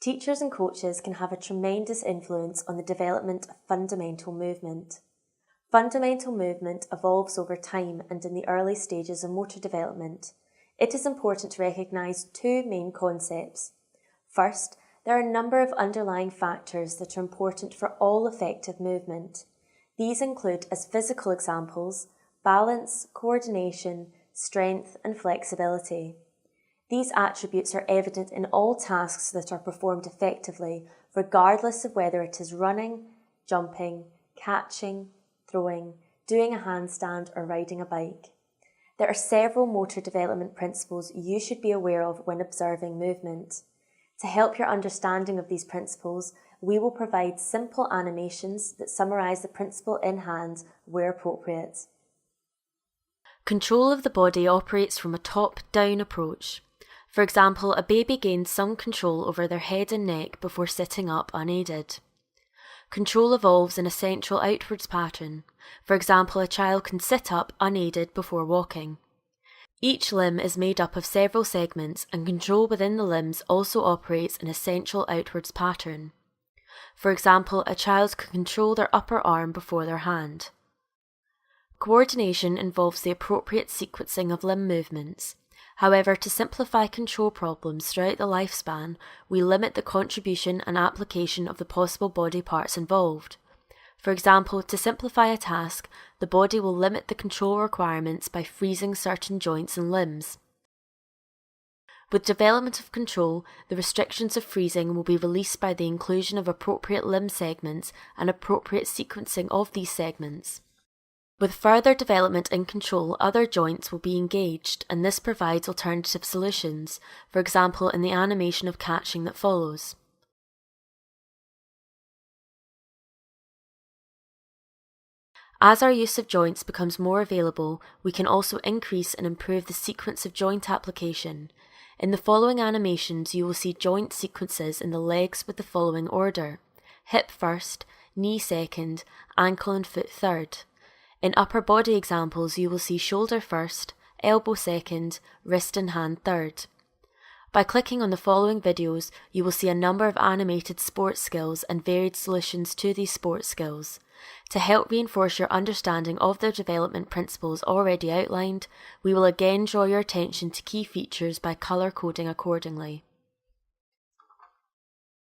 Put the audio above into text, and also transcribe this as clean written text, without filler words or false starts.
Teachers and coaches can have a tremendous influence on the development of fundamental movement. Fundamental movement evolves over time and in the early stages of motor development. It is important to recognise two main concepts. First, there are a number of underlying factors that are important for all effective movement. These include, as physical examples, balance, coordination, strength and flexibility. These attributes are evident in all tasks that are performed effectively, regardless of whether it is running, jumping, catching, throwing, doing a handstand or riding a bike. There are several motor development principles you should be aware of when observing movement. To help your understanding of these principles, we will provide simple animations that summarise the principle in hand where appropriate. Control of the body operates from a top-down approach. For example, a baby gains some control over their head and neck before sitting up unaided. Control evolves in a central outwards pattern. For example, a child can sit up unaided before walking. Each limb is made up of several segments, and control within the limbs also operates in a central outwards pattern. For example, a child can control their upper arm before their hand. Coordination involves the appropriate sequencing of limb movements. However, to simplify control problems throughout the lifespan, we limit the contribution and application of the possible body parts involved. For example, to simplify a task, the body will limit the control requirements by freezing certain joints and limbs. With development of control, the restrictions of freezing will be released by the inclusion of appropriate limb segments and appropriate sequencing of these segments. With further development in control, other joints will be engaged, and this provides alternative solutions, for example in the animation of catching that follows. As our use of joints becomes more available, we can also increase and improve the sequence of joint application. In the following animations, you will see joint sequences in the legs with the following order: hip first, knee second, ankle and foot third. In upper body examples, you will see shoulder first, elbow second, wrist and hand third. By clicking on the following videos, you will see a number of animated sports skills and varied solutions to these sports skills. To help reinforce your understanding of the development principles already outlined, we will again draw your attention to key features by colour coding accordingly.